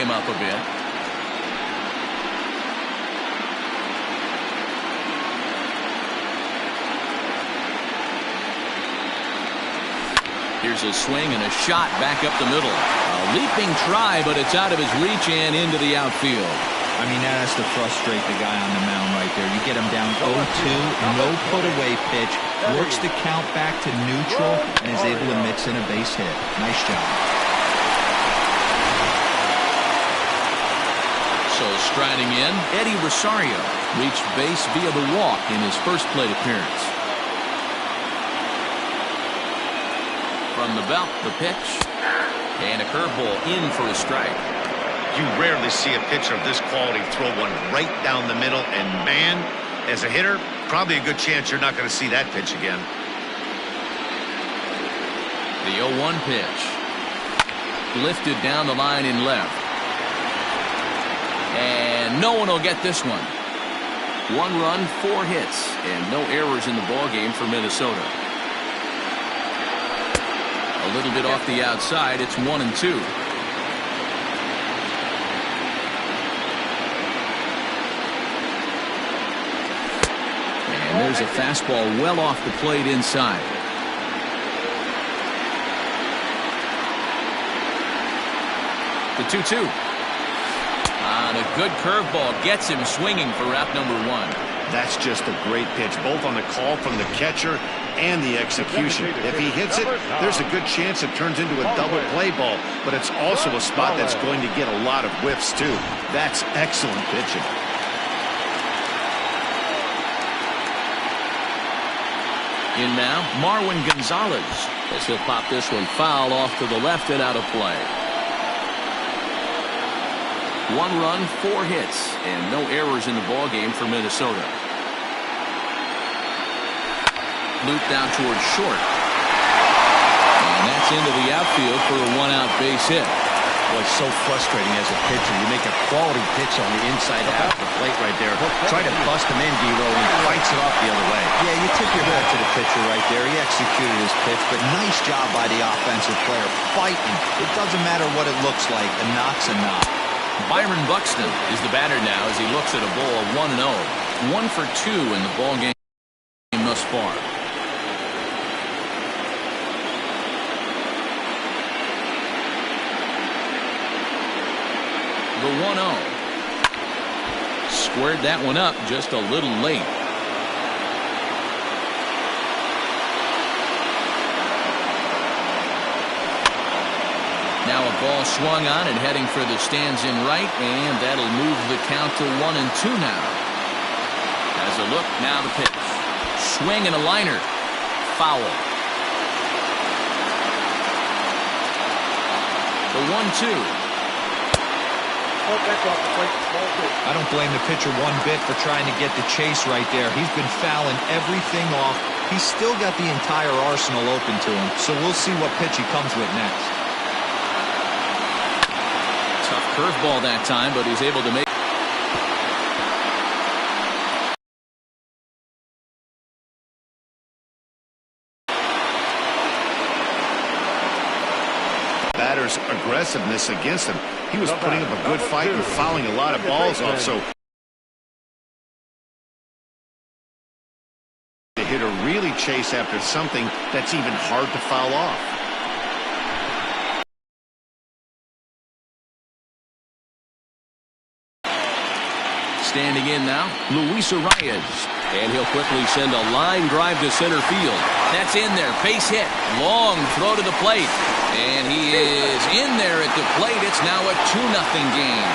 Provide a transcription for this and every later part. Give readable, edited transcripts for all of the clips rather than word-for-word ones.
him up a bit. Here's a swing and a shot back up the middle. A leaping try, but it's out of his reach and into the outfield. I mean, that has to frustrate the guy on the mound right there. You get him down 0-2, no put-away pitch, works the count back to neutral, and is able to mix in a base hit. Nice job. So striding in, Eddie Rosario reached base via the walk in his first plate appearance. From the belt, the pitch, and a curveball in for a strike. You rarely see a pitcher of this quality throw one right down the middle, and man, as a hitter, probably a good chance you're not going to see that pitch again. The 0-1 pitch. Lifted down the line in left. And no one will get this one. 1 run, 4 hits, and no errors in the ballgame for Minnesota. A little bit off the outside, it's 1-2. And there's a fastball well off the plate inside. The 2-2. And a good curveball gets him swinging for out number 1. That's just a great pitch, both on the call from the catcher and the execution. If he hits it, there's a good chance it turns into a double play ball, but it's also a spot that's going to get a lot of whiffs too. That's excellent pitching. In now, Marwin Gonzalez, as he'll pop this one foul off to the left and out of play. 1 run, 4 hits, and no errors in the ballgame for Minnesota. Looped down towards short. And that's into the outfield for a 1-out base hit. Boy, it's so frustrating as a pitcher. You make a quality pitch on the inside half of the plate right there. Try to bust him in, D'Lo, and he fights it off the other way. Yeah, you tip your hat to the pitcher right there. He executed his pitch, but nice job by the offensive player fighting. It doesn't matter what it looks like. A knock's a knock. Byron Buxton is the batter now as he looks at a ball of 1-0. 1 for 2 in the ballgame thus far. The 1-0. Squared that one up just a little late. Now a ball swung on and heading for the stands in right, and that'll move the count to 1-2 now. As a look, now the pitch. Swing and a liner. Foul. The 1-2. I don't blame the pitcher one bit for trying to get the chase right there. He's been fouling everything off. He's still got the entire arsenal open to him, so we'll see what pitch he comes with next. Tough curveball that time, but he's able to make. Batter's aggressiveness against him. He was putting up a good fight and fouling a lot of balls off, so the hitter really chase after something that's even hard to foul off. Standing in now, Luis Arias. And he'll quickly send a line drive to center field. That's in there. Base hit. Long throw to the plate. And he is in there at the plate. It's now a 2-0 game.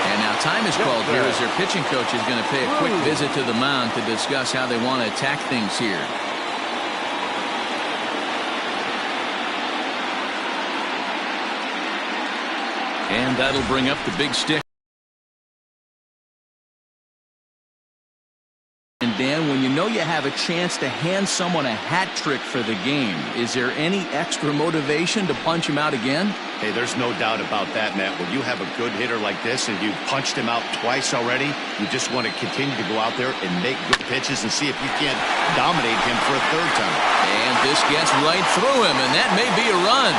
And now time is called here as their pitching coach is going to pay a quick visit to the mound to discuss how they want to attack things here. And that'll bring up the big stick. And Dan, when you know know you have a chance to hand someone a hat trick for the game. Is there any extra motivation to punch him out again? Hey, there's no doubt about that, Matt. When you have a good hitter like this and you've punched him out twice already, you just want to continue to go out there and make good pitches and see if you can't dominate him for a third time. And this gets right through him, and that may be a run.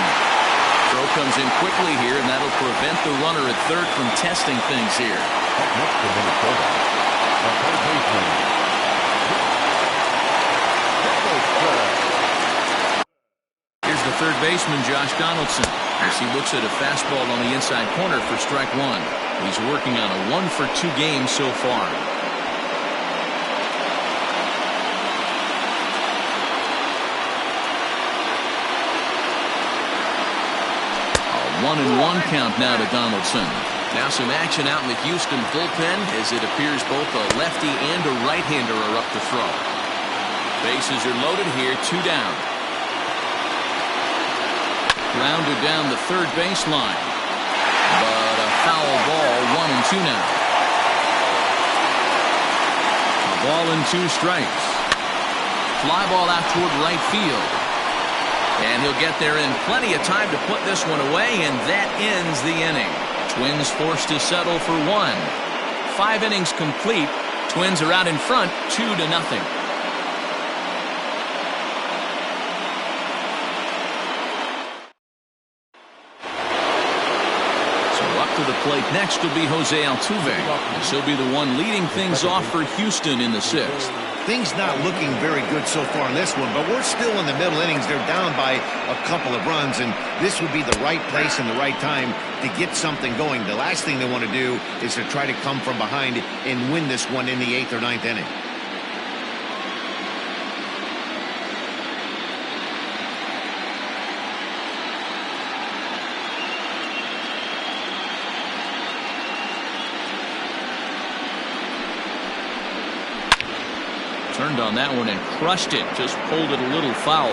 Throw comes in quickly here, and that'll prevent the runner at third from testing things here. Here's the third baseman, Josh Donaldson, as he looks at a fastball on the inside corner for strike one. He's working on a 1-for-2 game so far. A 1-1 count now to Donaldson. Now some action out in the Houston bullpen, as it appears both a lefty and a right-hander are up to throw. Bases are loaded here, 2 down. Grounded down the third baseline. But a foul ball, 1-2 now. A ball and 2 strikes. Fly ball out toward right field. And he'll get there in plenty of time to put this one away, and that ends the inning. Twins forced to settle for 1. 5 innings complete. Twins are out in front, 2-0. To the plate next will be Jose Altuve, as he'll be the one leading things off for Houston in the 6th. Things not looking very good so far in this one, but we're still in the middle innings. They're down by a couple of runs, and this would be the right place and the right time to get something going. The last thing they want to do is to try to come from behind and win this one in the 8th or 9th inning. Turned on that one and crushed it. Just pulled it a little foul.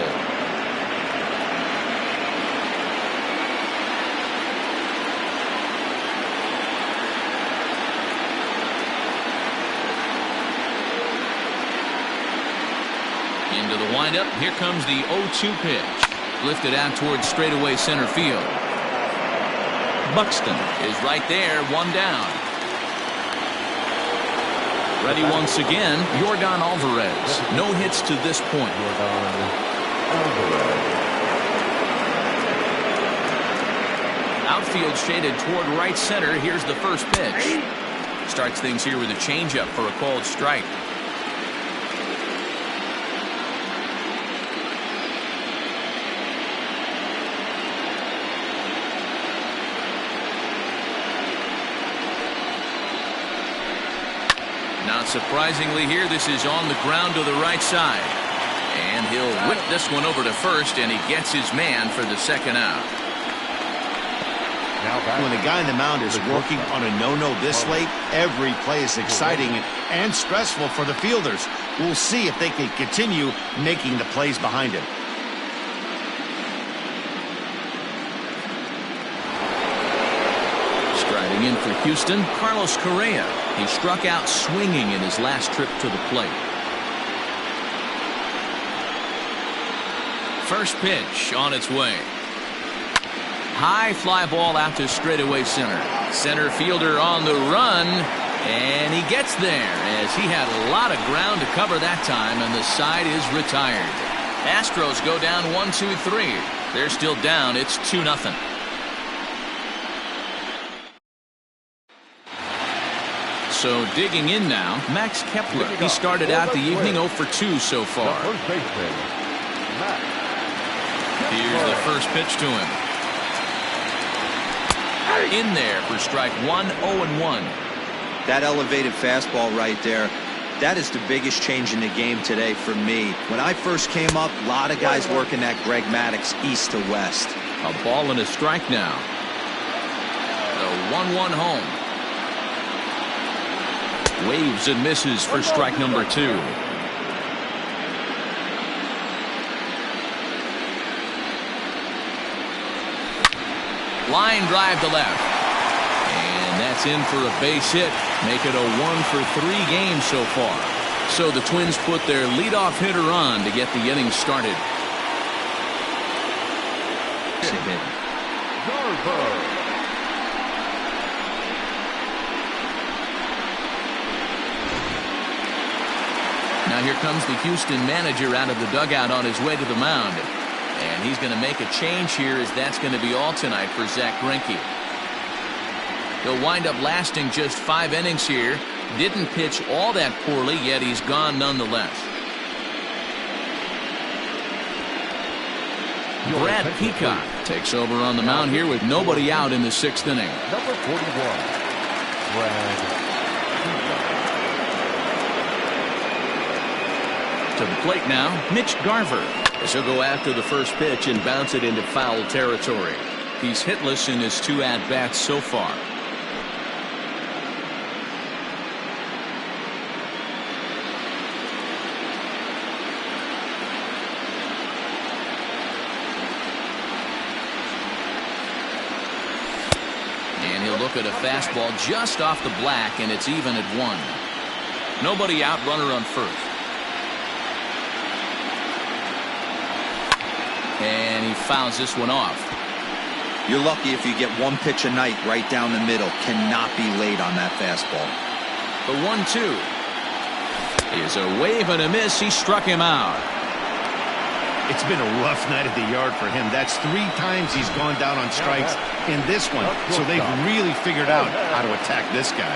Into the windup. Here comes the 0-2 pitch. Lifted out towards straightaway center field. Buxton is right there, 1 down. Ready once again, Yordan Alvarez. No hits to this point. Outfield shaded toward right center. Here's the first pitch. Starts things here with a changeup for a called strike. Not surprisingly here, this is on the ground to the right side. And he'll whip this one over to first, and he gets his man for the second out. When the guy in the mound is working on a no-no this late, every play is exciting and stressful for the fielders. We'll see if they can continue making the plays behind him. Striding in for Houston, Carlos Correa. He struck out swinging in his last trip to the plate. First pitch on its way. High fly ball out to straightaway center. Center fielder on the run, and he gets there as he had a lot of ground to cover that time, and the side is retired. Astros go down 1-2-3. They're still down. It's 2-0. So digging in now, Max Kepler. He started out the evening 0-for-2 so far. Here's the first pitch to him. In there for strike 1, 0-1. That elevated fastball right there, that is the biggest change in the game today for me. When I first came up, a lot of guys working that Greg Maddux east to west. A ball and a strike now. The 1-1 home. Waves and misses for strike number 2. Line drive to left. And that's in for a base hit. Make it a 1-for-3 game so far. So the Twins put their leadoff hitter on to get the inning started. Now here comes the Houston manager out of the dugout on his way to the mound. And he's going to make a change here, as that's going to be all tonight for Zach Greinke. He'll wind up lasting just 5 innings here. Didn't pitch all that poorly, yet he's gone nonetheless. Brad Peacock takes over on the mound here with nobody out in the 6th inning. Number 41, Brad Peacock. To the plate now, Mitch Garver, as he'll go after the first pitch and bounce it into foul territory. He's hitless in his 2 at-bats so far. And he'll look at a fastball just off the black, and it's even at 1. Nobody out, runner on first. And he fouls this one off. You're lucky if you get 1 pitch a night right down the middle. Cannot be late on that fastball. The 1-2 is a wave and a miss. He struck him out. It's been a rough night at the yard for him. That's 3 times he's gone down on strikes in this one. So they've really figured out how to attack this guy.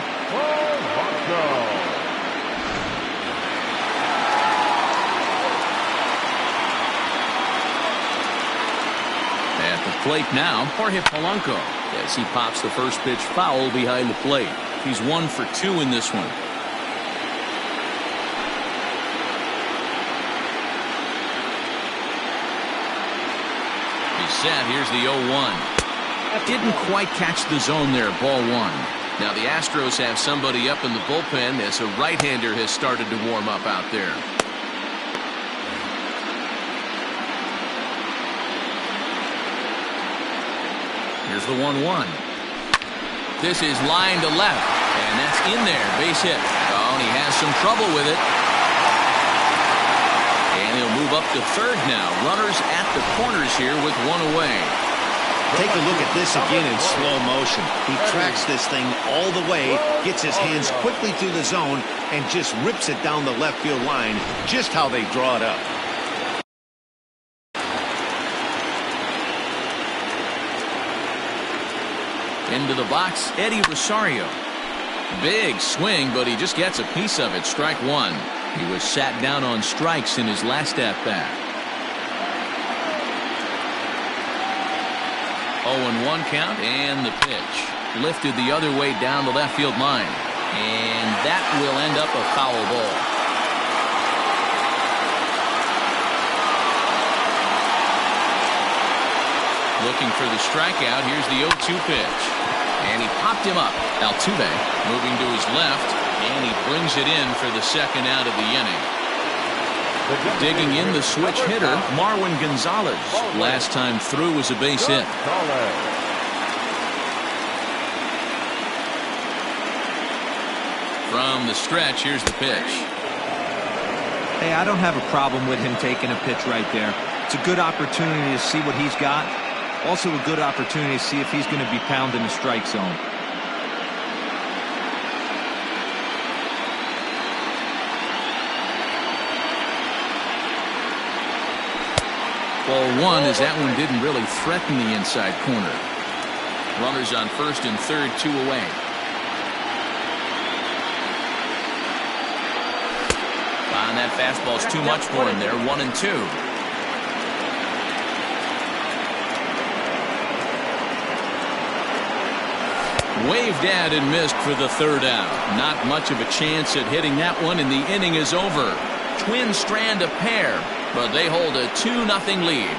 At the plate now, Jorge Polanco, as he pops the first pitch foul behind the plate. He's 1 for 2 in this one. He's set. Here's the 0-1. Didn't quite catch the zone there. Ball 1. Now the Astros have somebody up in the bullpen, as a right-hander has started to warm up out there. Here's the 1-1. This is line to left, and that's in there. Base hit. Oh, and he has some trouble with it. And he'll move up to third now. Runners at the corners here with 1 away. Take a look at this again in slow motion. He tracks this thing all the way, gets his hands quickly through the zone, and just rips it down the left field line, just how they draw it up. Into the box, Eddie Rosario. Big swing, but he just gets a piece of it. Strike 1. He was sat down on strikes in his last at-bat. 0-1 count, and the pitch. Lifted the other way down the left field line. And that will end up a foul ball. Looking for the strikeout. Here's the 0-2 pitch. And he popped him up. Altuve moving to his left, and he brings it in for the 2nd out of the inning. Digging in the switch hitter, Marwin Gonzalez. Last time through was a base hit. From the stretch, here's the pitch. Hey, I don't have a problem with him taking a pitch right there. It's a good opportunity to see what he's got. Also a good opportunity to see if he's going to be pounding the strike zone. Ball 1, as that one didn't really threaten the inside corner. Runners on first and third, 2 away. And that fastball's too much for him there. 1-2. Waved at and missed for the 3rd out. Not much of a chance at hitting that one, and the inning is over. Twins strand a pair, but they hold a 2-0 lead.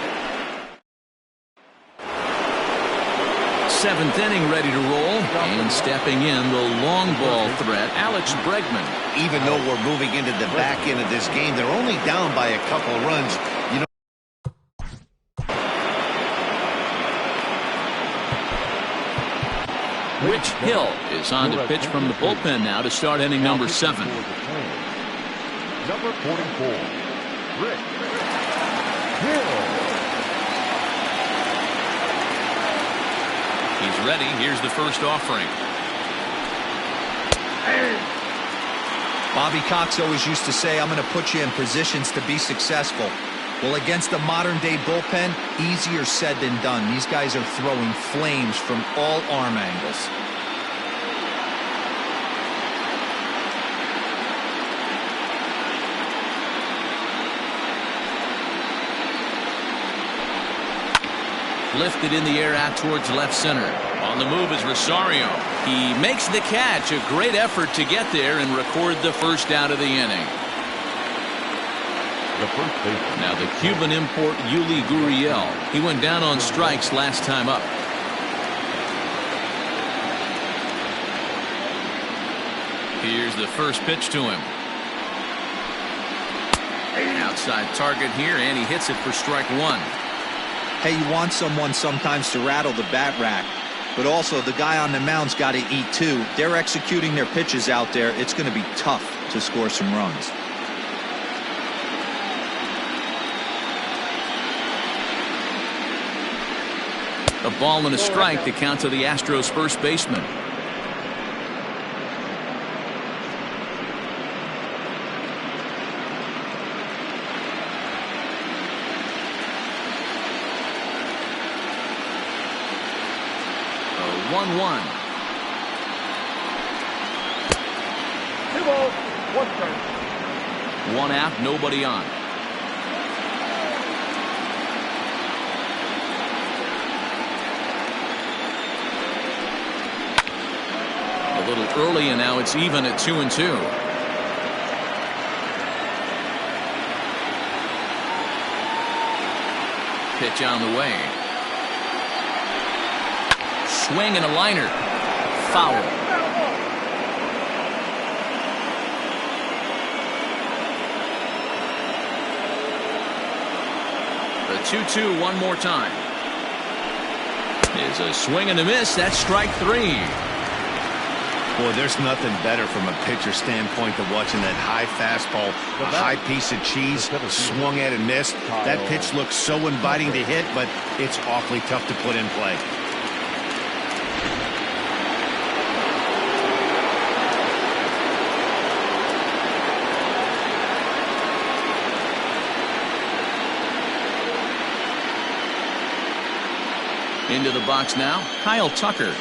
7th inning ready to roll, and stepping in the long ball threat, Alex Bregman. Even though we're moving into the back end of this game, they're only down by a couple of runs. You know, Rich Hill is on to pitch from the bullpen now to start inning number 7. Number 44, Rick Hill. He's ready. Here's the first offering. Bobby Cox always used to say, I'm going to put you in positions to be successful. Well, against the modern-day bullpen, easier said than done. These guys are throwing flames from all arm angles. Lifted in the air out towards left center. On the move is Rosario. He makes the catch. A great effort to get there and record the first out of the inning. The first baseman. Now the Cuban import Yuli Gurriel. He went down on strikes last time up. Here's the first pitch to him. Outside target here, and he hits it for strike one. Hey, you want someone sometimes to rattle the bat rack, but also the guy on the mound's got to eat too. They're executing their pitches out there. It's going to be tough to score some runs. A ball and a strike to count to the Astros first baseman. A 1-1. 2 balls, 1 strike. One out, nobody on. A little early, and now it's even at 2-2. Pitch on the way. Swing and a liner. Foul. The 2-2 one more time. Is a swing and a miss. That's strike three. Boy, there's nothing better from a pitcher standpoint than watching that high fastball, a high piece of cheese, swung at and missed. That pitch looks so inviting to hit, but it's awfully tough to put in play. Into the box now, Kyle Tucker.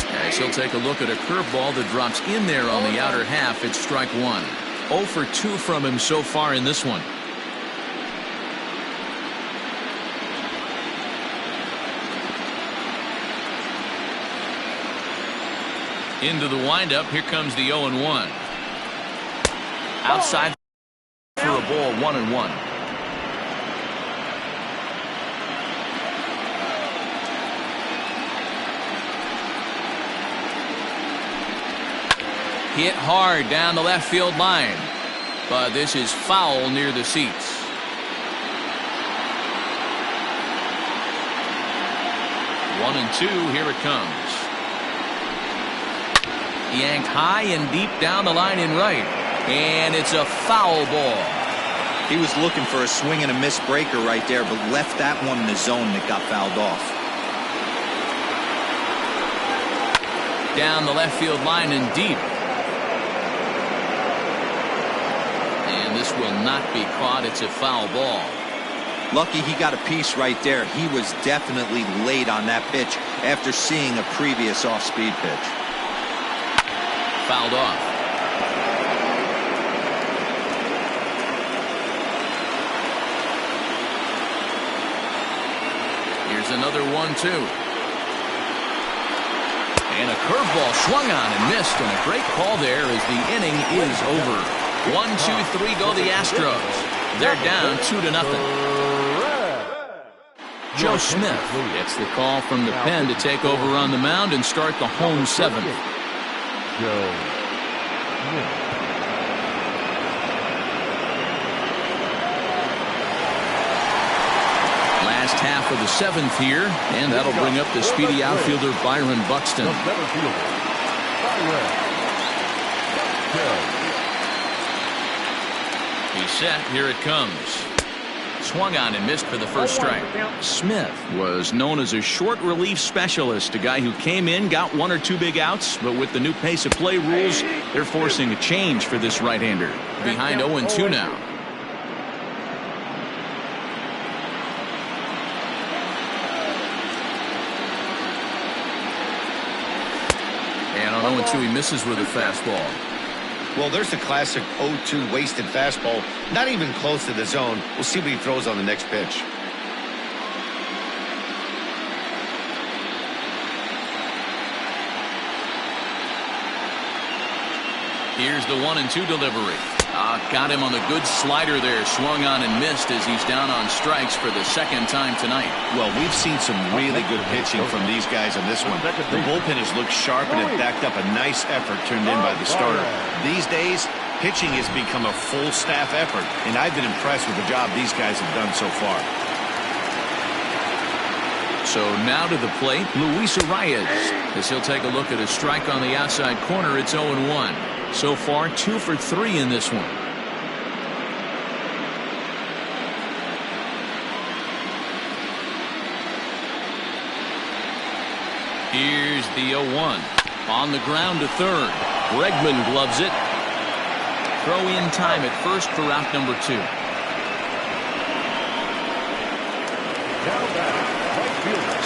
As he'll take a look at a curveball that drops in there on the outer half. It's strike one. 0 for 2 from him so far in this one. Into the windup. Here comes the 0-1. Outside for a ball, 1-1. Hit hard down the left field line, but this is foul near the seats. One and two, here it comes. Yanked high and deep down the line in right, and it's a foul ball. He was looking for a swing and a miss breaker right there, but left that one in the zone that got fouled off. Down the left field line and deep. This will not be caught. It's a foul ball. Lucky he got a piece right there. He was definitely late on that pitch after seeing a previous off-speed pitch. Fouled off. Here's another 1-2. And a curveball swung on and missed, and a great call there as the inning is over. 1, 2, 3 go the Astros. They're down 2-0. Joe Smith gets the call from the pen to take over on the mound and start the home seventh. Joe Smith. Last half of the seventh here, and that'll bring up the speedy outfielder Byron Buxton. The center fielder, Byron Buxton. He's set. Here it comes. Swung on and missed for the first strike. Smith was known as a short relief specialist, a guy who came in, got 1 or 2 big outs, but with the new pace of play rules, they're forcing a change for this right-hander. Behind 0-2 now. And on 0-2, he misses with a fastball. Well, there's the classic 0-2 wasted fastball. Not even close to the zone. We'll see what he throws on the next pitch. Here's the 1-2 delivery. Got him on the good slider there. Swung on and missed as he's down on strikes for the second time tonight. Well, we've seen some really good pitching from these guys on this one. The bullpen has looked sharp and have backed up a nice effort turned in by the starter. These days, pitching has become a full staff effort, and I've been impressed with the job these guys have done so far. So now to the plate, Luis Arias, as he'll take a look at a strike on the outside corner. It's 0-1. So far, 2 for 3 in this one. Here's the 0-1. On the ground to third. Bregman gloves it. Throw in time at first for out number 2.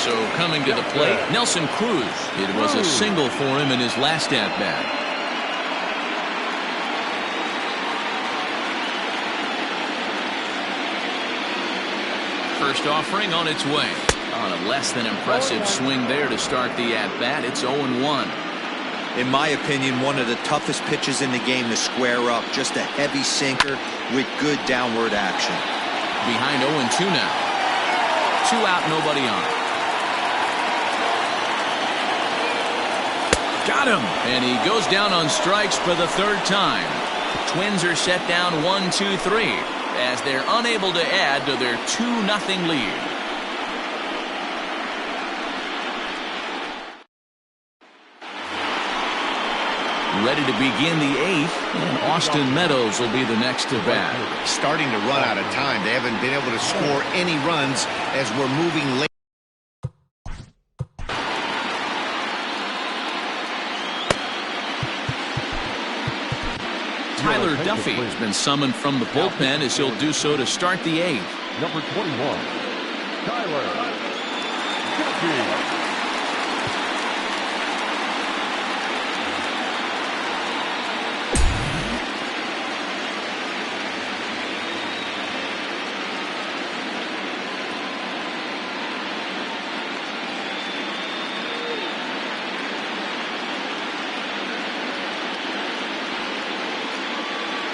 So coming to the plate, Nelson Cruz. It was a single for him in his last at-bat. First offering on its way. On a less than impressive swing there to start the at-bat. It's 0-1. In my opinion, one of the toughest pitches in the game to square up. Just a heavy sinker with good downward action. Behind 0-2 now. 2 out, nobody on. Got him! And he goes down on strikes for the 3rd time. Twins are set down 1-2-3 as they're unable to add to their 2-0 lead. Ready to begin the 8th, and Austin Meadows will be the next to bat. Starting to run out of time. They haven't been able to score any runs as we're moving late. Tyler Duffy has been summoned from the bullpen as he'll do so to start the 8th. Number 21, Tyler Duffy.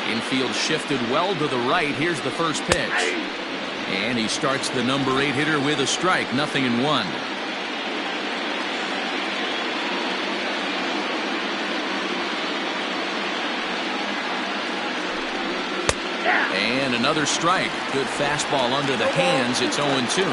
Infield shifted well to the right. Here's the first pitch. And he starts the number 8 hitter with a strike. 0-1. And another strike. Good fastball under the hands. It's 0-2.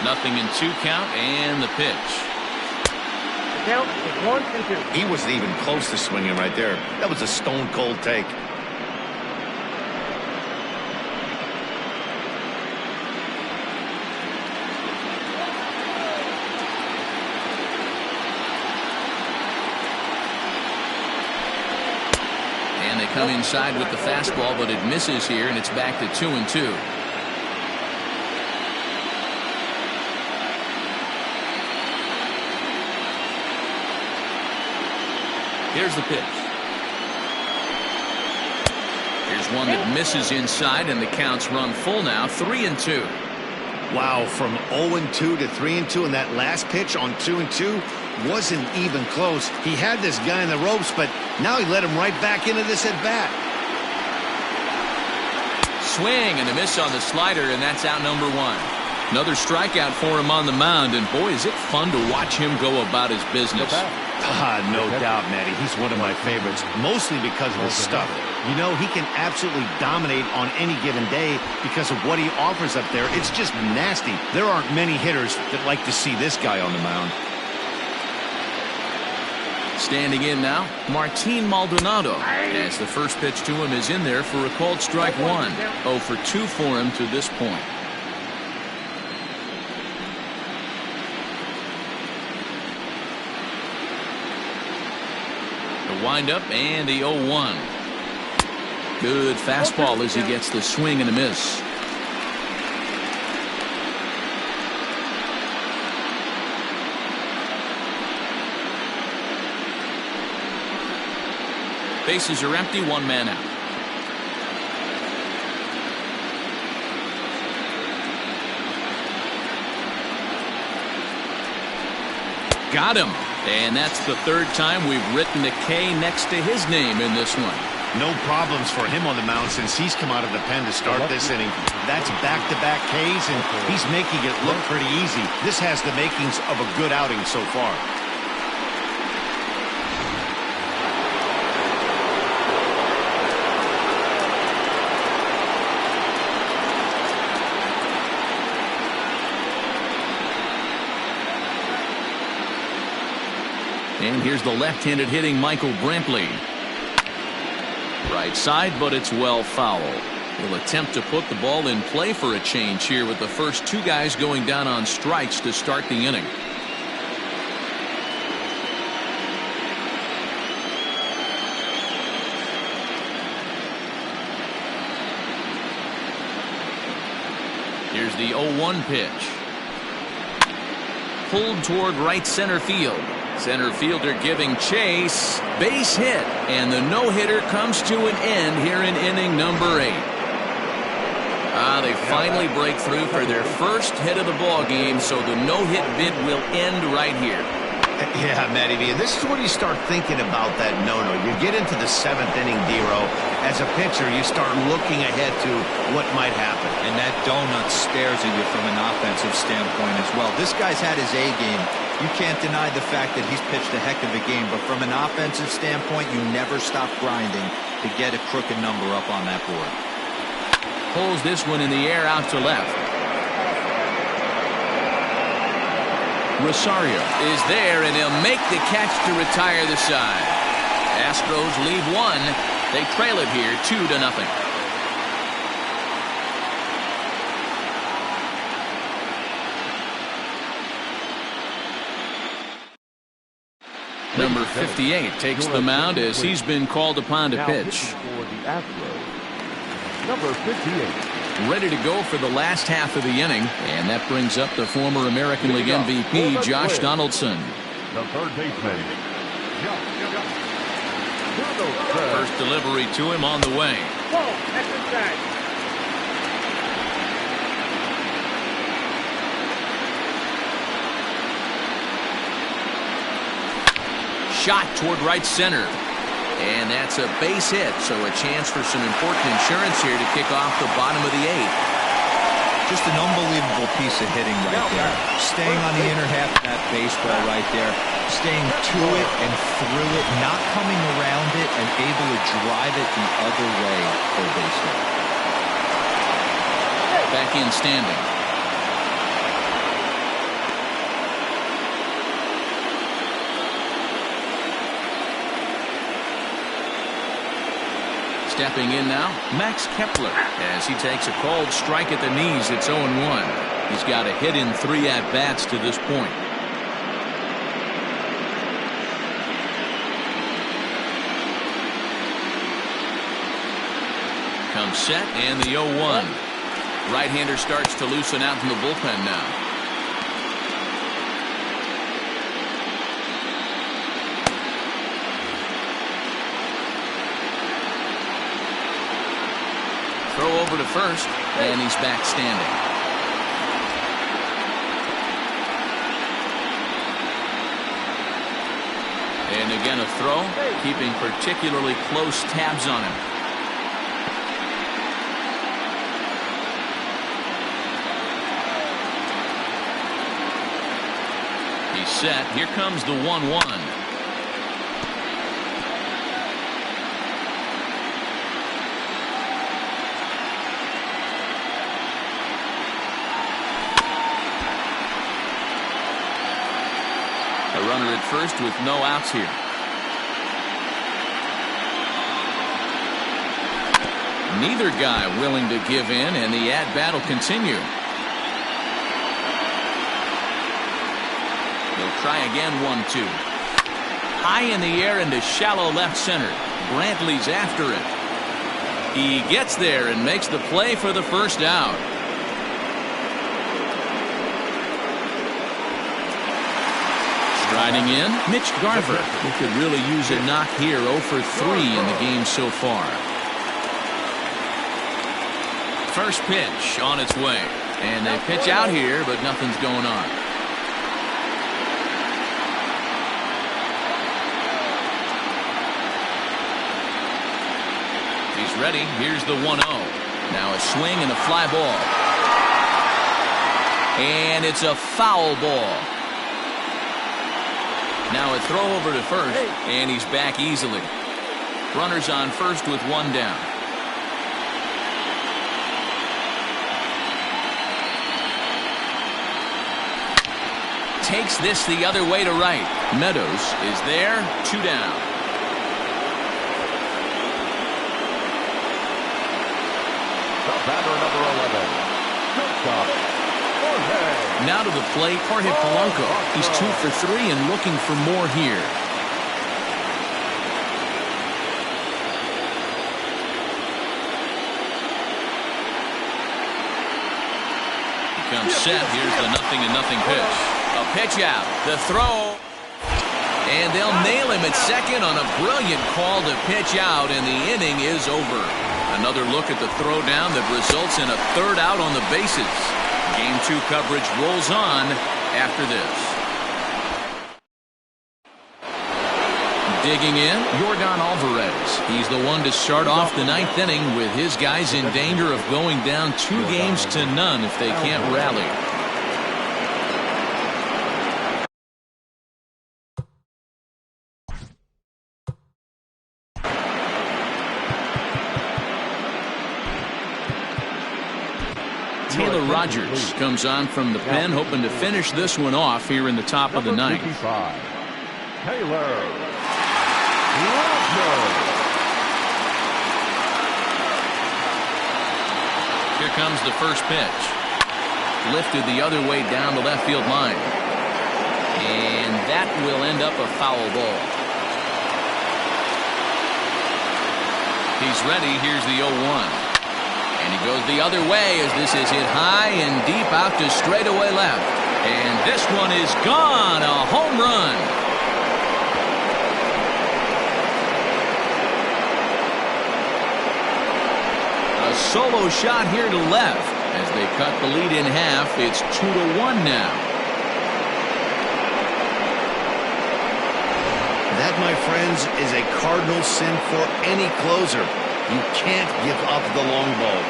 Nothing in 2 count, and the pitch. The count is 1-2. He wasn't even close to swinging right there. That was a stone-cold take. And they come inside with the fastball, but it misses here, and it's back to 2-2. Here's the pitch. Here's one that misses inside, and the count's run full now. 3-2. Wow, from 0-2 to 3-2, and that last pitch on 2-2 wasn't even close. He had this guy in the ropes, but now he let him right back into this at bat. Swing and a miss on the slider, and that's out number 1. Another strikeout for him on the mound, and boy, is it fun to watch him go about his business. No doubt, Matty. He's one of my favorites, mostly because of his stuff. You know, he can absolutely dominate on any given day because of what he offers up there. It's just nasty. There aren't many hitters that like to see this guy on the mound. Standing in now, Martine Maldonado, as the first pitch to him is in there for a called strike one. 0 for 2 for him to this point. The windup and the 0-1. Good fastball as he gets the swing and a miss. Bases are empty, 1 man out. Got him. And that's the 3rd time we've written a K next to his name in this one. No problems for him on the mound since he's come out of the pen to start this inning. That's back-to-back Ks, and he's making it look pretty easy. This has the makings of a good outing so far. And here's the left-handed hitting Michael Brantley. Right side, but it's well foul. He'll attempt to put the ball in play for a change here with the first 2 guys going down on strikes to start the inning. Here's the 0-1 pitch. Pulled toward right center field. Center fielder giving chase. Base hit. And the no-hitter comes to an end here in inning number 8. They finally break through for their first hit of the ball game, so the no-hit bid will end right here. Yeah, Matty V, and this is when you start thinking about that no-no. You get into the 7th inning, D-Row. As a pitcher, you start looking ahead to what might happen. And that donut stares at you from an offensive standpoint as well. This guy's had his A game. You can't deny the fact that he's pitched a heck of a game, but from an offensive standpoint, you never stop grinding to get a crooked number up on that board. Pulls this one in the air out to left. Rosario is there, and he'll make the catch to retire the side. Astros lead 1. They trail it here 2-0. Number 58 takes the mound as he's been called upon to pitch. For the Astros, number 58. Ready to go for the last half of the inning, and that brings up the former American League MVP, Josh Donaldson. The third baseman. First delivery to him on the way. Shot toward right center. And that's a base hit, so a chance for some important insurance here to kick off the bottom of the 8th. Just an unbelievable piece of hitting right there. Staying on the inner half of that baseball right there. Staying to it and through it, not coming around it, and able to drive it the other way for a base hit. Back in standing. Stepping in now, Max Kepler, as he takes a called strike at the knees. It's 0-1. He's got a hit in 3 at-bats to this point. Comes set, and the 0-1. Right-hander starts to loosen out in the bullpen now. Throw over to first, and he's back standing. And again a throw, keeping particularly close tabs on him. He's set. Here comes the 1-1. Runner at first with no outs here. Neither guy willing to give in, and the at-bat will continue. They'll try again, 1-2. High in the air into shallow left center. Brantley's after it. He gets there and makes the play for the first out. Striding in, Mitch Garver, who could really use a knock here. 0 for 3 in the game so far. First pitch on its way. And they pitch out here, but nothing's going on. He's ready. Here's the 1-0. Now a swing and a fly ball. And it's a foul ball. Now a throw over to first, and he's back easily. Runners on first with one down. Takes this the other way to right. Meadows is there, 2 down. The batter, number 11. Shortstop, Jorge. Now to the plate, Jorge Polanco. He's 2 for 3 and looking for more here. He comes set. Here's the 0-0 pitch. A pitch out. The throw. And they'll nail him at second on a brilliant call to pitch out, and the inning is over. Another look at the throw down that results in a third out on the bases. Game 2 coverage rolls on after this. Digging in, Yordan Alvarez. He's the one to start off the 9th inning with his guys in danger of going down 2 games to none if they can't rally. Taylor Rogers comes on from the pen, hoping to finish this one off here in the top of the 9th. Taylor Rogers. Here comes the first pitch. Lifted the other way down the left field line. And that will end up a foul ball. He's ready. Here's the 0-1. And he goes the other way as this is hit high and deep out to straightaway left. And this one is gone. A home run. A solo shot here to left. As they cut the lead in half, it's 2-1 now. That, my friends, is a cardinal sin for any closer. You can't give up the long ball.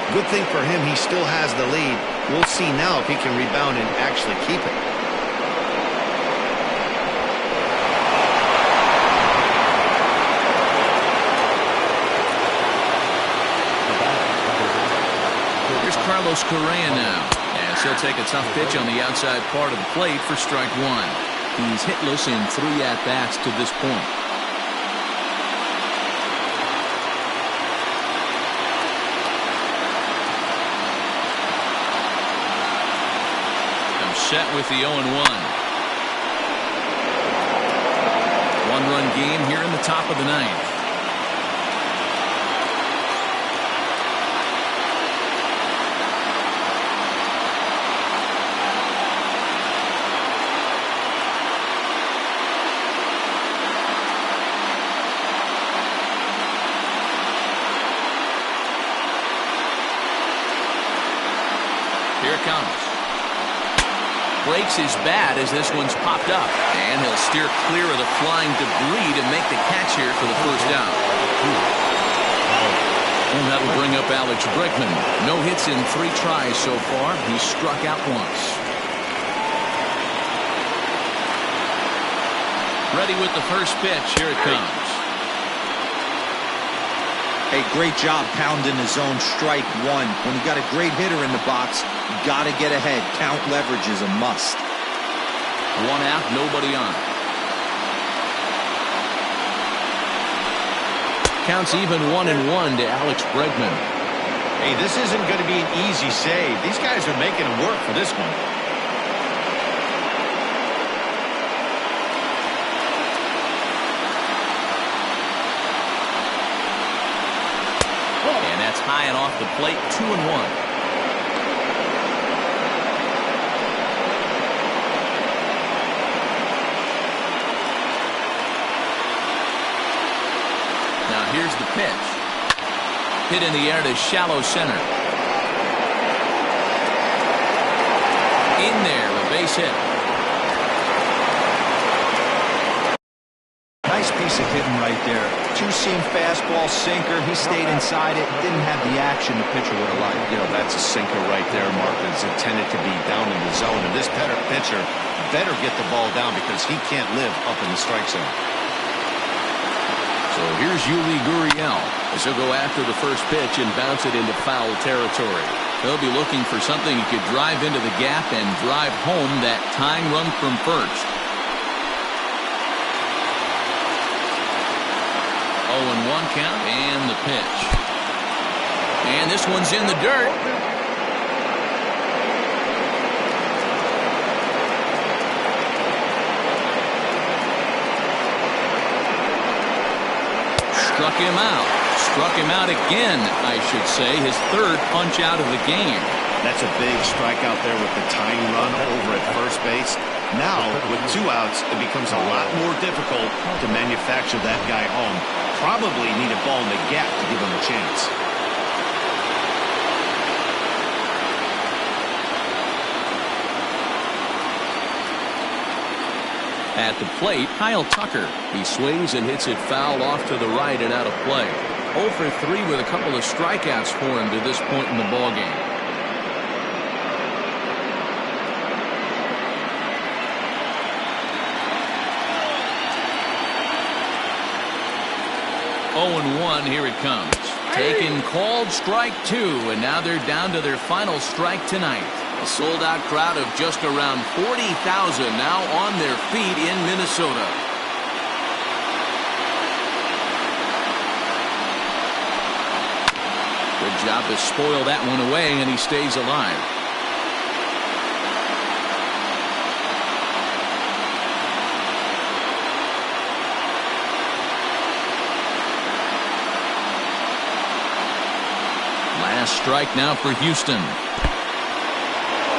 Good thing for him, he still has the lead. We'll see now if he can rebound and actually keep it. Here's Carlos Correa now. And he'll take a tough pitch on the outside part of the plate for strike 1. He's hitless in 3 at-bats to this point. Set with the 0-1. 1-run game here in the top of the 9th. Here it comes. Breaks his bat as this one's popped up, and he'll steer clear of the flying debris to make the catch here for the first down. And that'll bring up Alex Bregman. No hits in 3 tries so far. He's struck out once. Ready with the first pitch. Here it comes. Hey, great job pounding the zone strike 1. When you got a great hitter in the box, you got to get ahead. Count leverage is a must. 1 out, nobody on. Counts even 1-1 to Alex Bregman. Hey, this isn't going to be an easy save. These guys are making it work for this one. And that's high and off the plate, 2-1. Now here's the pitch. Hit in the air to shallow center. In there, a base hit. Nice piece of hitting right there. Two-seam fastball, sinker. He stayed inside it. Didn't have the action the pitcher would have liked. You know, that's a sinker right there, Mark. It's intended to be down in the zone. And this pitcher better get the ball down because he can't live up in the strike zone. So here's Yuli Gurriel as he'll go after the first pitch and bounce it into foul territory. He'll be looking for something he could drive into the gap and drive home that tying run from first. 0-1 count and the pitch. And this one's in the dirt. Struck him out. Struck him out again, I should say. His third punch out of the game. That's a big strikeout there with the tying run over at first base. Now, with 2 outs, it becomes a lot more difficult to manufacture that guy home. Probably need a ball in the gap to give him a chance. At the plate, Kyle Tucker. He swings and hits it foul off to the right and out of play. 0 for 3 with a couple of strikeouts for him to this point in the ballgame. Oh, 1, here it comes. Taken, called, strike 2, and now they're down to their final strike tonight. A sold-out crowd of just around 40,000 now on their feet in Minnesota. Good job to spoil that one away, and he stays alive. Last strike now for Houston.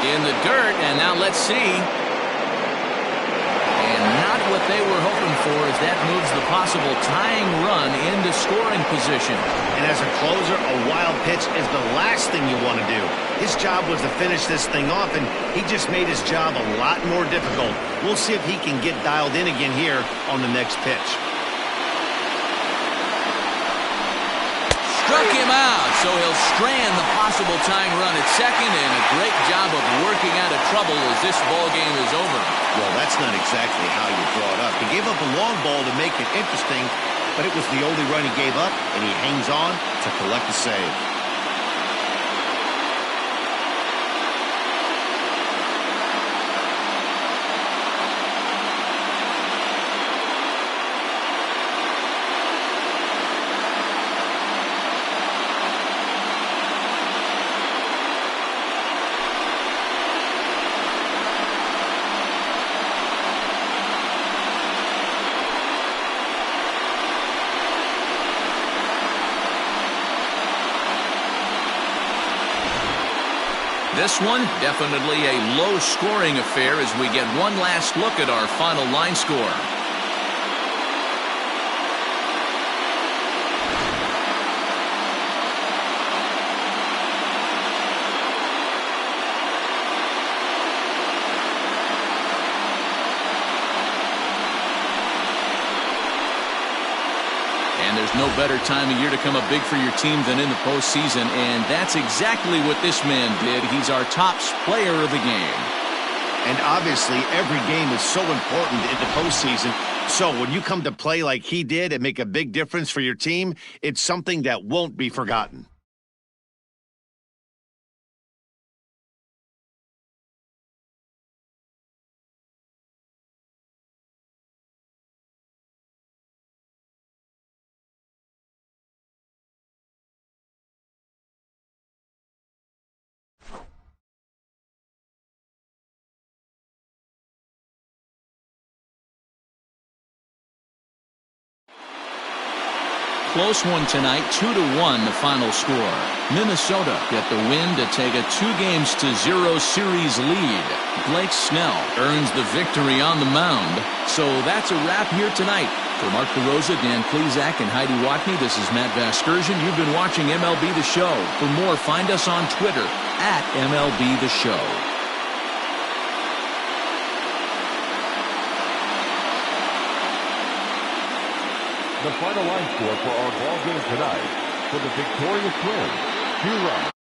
In the dirt, and now let's see. And not what they were hoping for as that moves the possible tying run into scoring position. And as a closer, a wild pitch is the last thing you want to do. His job was to finish this thing off, and he just made his job a lot more difficult. We'll see if he can get dialed in again here on the next pitch. Struck him out, so he'll strand the possible tying run at second, and a great job of working out of trouble as this ball game is over. Well, that's not exactly how you draw it up. He gave up a long ball to make it interesting, but it was the only run he gave up, and he hangs on to collect the save. This one, definitely a low-scoring affair as we get one last look at our final line score. And there's no better time of year to come up big for your team than in the postseason, and that's exactly what this man did. He's our top player of the game. And obviously, every game is so important in the postseason. So when you come to play like he did and make a big difference for your team, it's something that won't be forgotten. close one tonight, 2-1 the final score. Minnesota get the win to take a 2-0 series lead. Blake Snell earns the victory on the mound. So that's a wrap here tonight. For Mark DeRosa, Dan Plezak, and Heidi Watney, this is Matt Vasgersian. You've been watching MLB The Show. For more, find us on Twitter at MLB The Show. The final line score for our ball game tonight. For the victorious Twins, 2 runs.